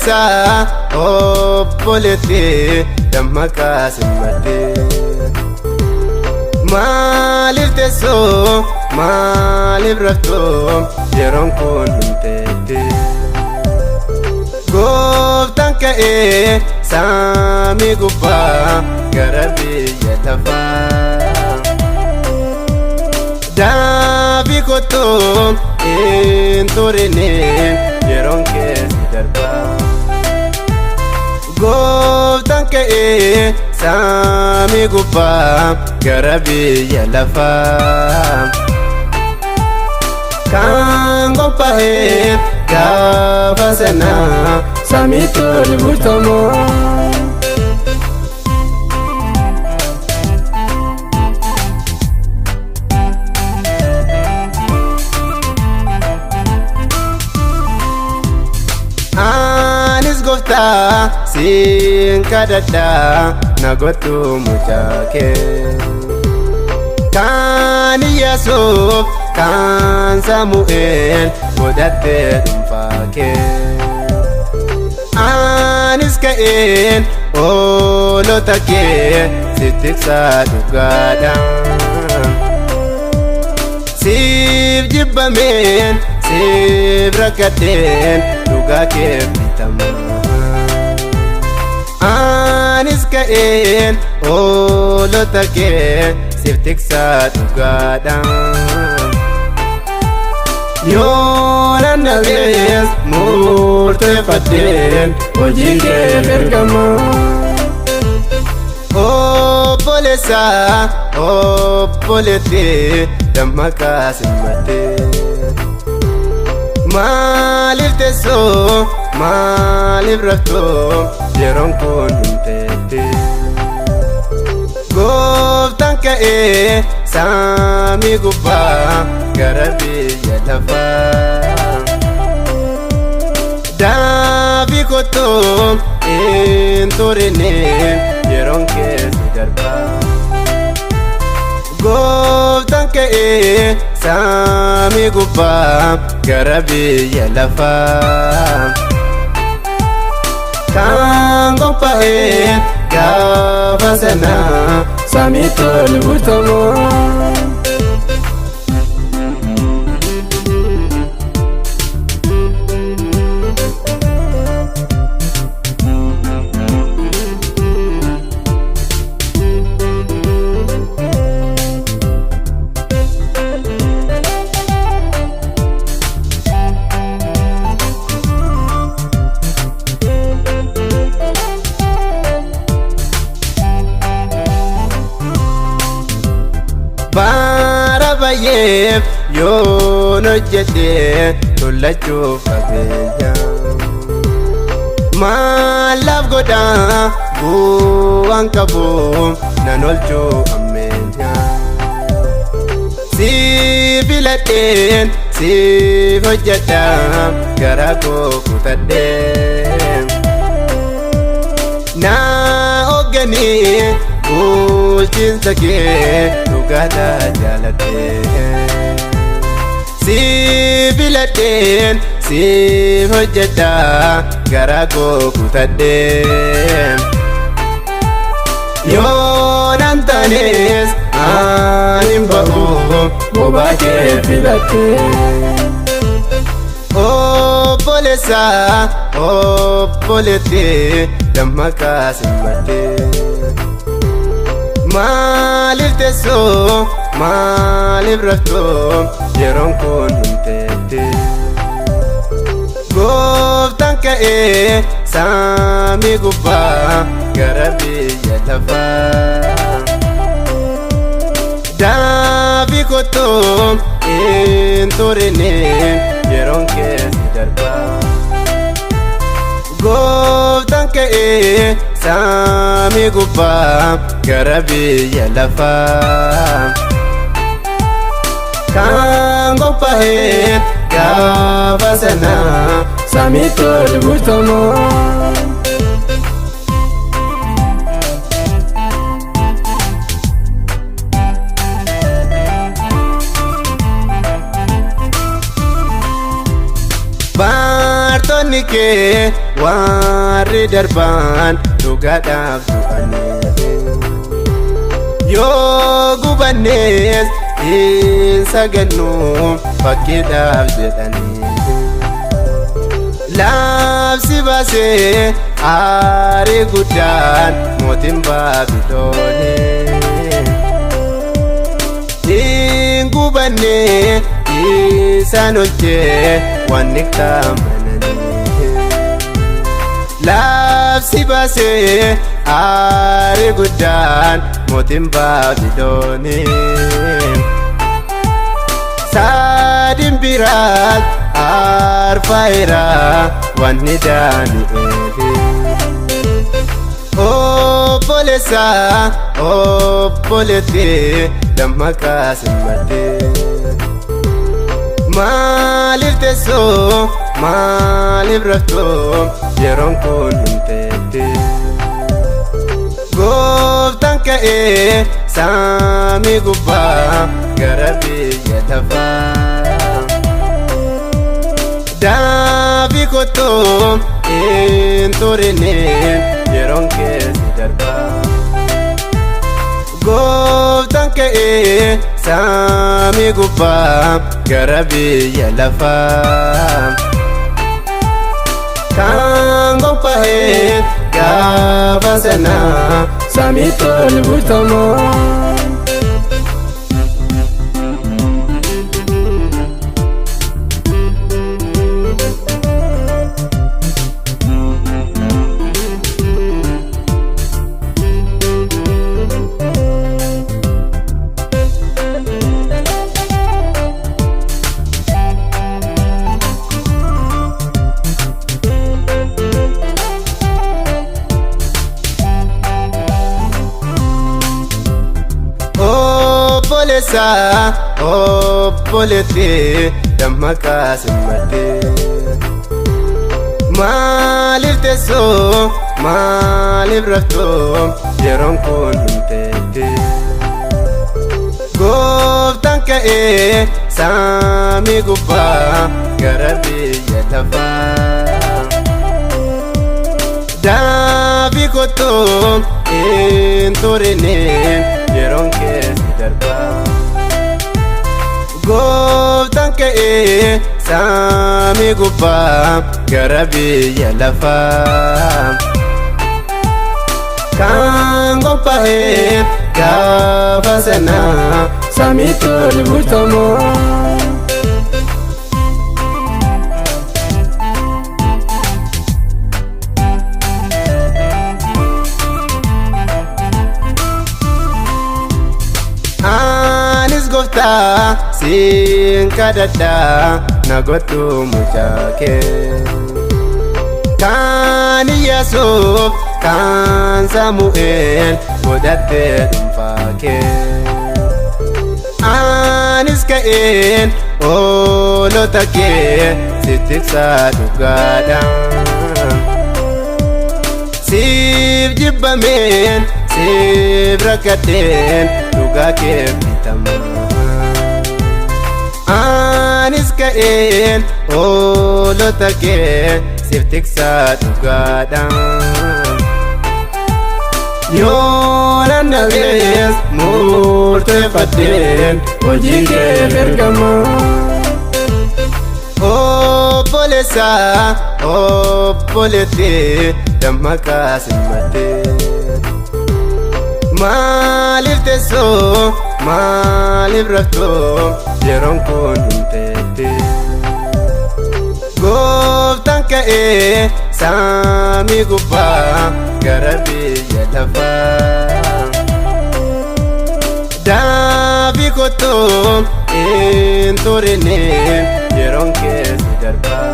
Obboleessa obboleetti dammaqaa simmadde maaliif teessoo maaliif raftoo yeroon kun humteetti gooftaan ka'ee samii gubbaa gara biyya lafaa daabii kottoo hin turine yeroon keessi darbaa gooftaan ka'ee samii gubbaa gara biyya lafaa kan qophaa'eef gaafa sanaa samiitti ol bultamoo. Anis gooftaa siin kadhadhaa na gootu mucaa kee kan Iyyaasuuf kan Saamu'eel godhattee dhuunfaa kee anis ka'een oolota kee si tiksaa dhugaadhaan siif jibbameen siif rakkadheen dhugaa kee bitamaa anis ka'een oolota kee siif tiksaa dhugaadhaan yoo nannabees murteeffadheen hojii kee ergamaa. Obboleessa obboleetti dammaqaa simmadde maaliif teessoo maaliif raftoo yeroon kun humteetti gooftaan ka'ee samii gubbaa gara biyya lafaa daabii kottoo hin turine yeroon keessi darbaa gooftaan ka'ee samii gubbaa gara biyya lafaa kan qophaa'eef gaafa sanaa samiitti ol bultamoo. Bara baay'eef yoon hojjedhee tullachuuf qabeenya maalaaf godhaa bu'aan qabu nan oolchuu ammeenya siif filadheen siif hojjedhaa garaa koo kutadhee naa hoogganee bulchiinsa kee dhugaadhaa jaaladhee siif filadheen siif hojjedhaa garaa koo kutadhee yoo nan taanes ani hin ba'u bobaa kee filadhee. Obboleessa obboleetti dammaqaa simmadde maaliif teessoo maaliif raftoo yeroon kun humteetti gooftaan ka'ee samii gubbaa gara biyya lafaa daabii kottoo hin turine yeroon keessi darbaa gooftaan ka'ee samii gubbaa gara biyya lafaa kan qophaa'eef gaafa sanaa samiitti ol bultamoo. Baartonni kee warri darban dhugaadhaaf du'anii yoo gubannees hin sagannu fakkiidhaaf jedhanii labsi baasee aarii guddaan mootiin Baabiloonii hin gubanne isaan olchee wanni qaamananii labsi baasee aarii guddaan mootiin Baabiloonii saadin biraat arfaa'eera wanni Daani'eeli obboleessa obboleetti dammaqaa simmattee maaliif teessoo maaliif raftoo yeroon kun himteetti gooftaan ka'ee samii gubbaa gara biyya lafaa daabii kottoo hin turine yeroon keessi darbaa gooftaan ka'ee samii gubbaa gara biyya lafaa kan qophaa'e gaafa sanaa samiitti ol butamaa. Obboleessa obboleetti dammaqaa simmattee maaliif teessoo maaliif raftoo yeroon kun himteetti gooftaan ka'ee samii gubbaa gara biyya lafaa daabii kottoo hin turine yeroon keessi darbaa gooftaan ka'ee samii gubbaa gara biyya lafaa kan qophaa'e gaafa sanaa samiitti ol butamaa. Anis gooftaa siin kadhadhaa na godhu mucaa kee kan Iyyaasuuf kan Saamu'eel godhattee dhuunfaa kee anis ka'een oolota kee siif tiksaa dhugaadhaan siif jibbameen siif rakkadheen dhugaa kee bitamaa anis ka'een oolota kee siif tiksaa dhugaadhaan yoo nannabees murteeffadheen hojii kee ergamaa obboleessa obboleetti dammaqaa simmattee maaliif teessoo maaliif raftoo yeroon kun himteetti gooftaan ka'ee samii gubbaa gara biyya lafaa daabii kottoo hin turine yeroon keessi darbaa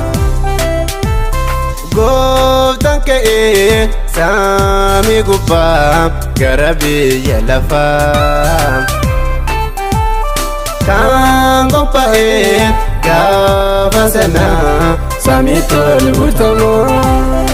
gooftaan ka'ee samii gubbaa gara biyya lafaa kan qophaa'e gaafa sanaa samiitti ol butamaa.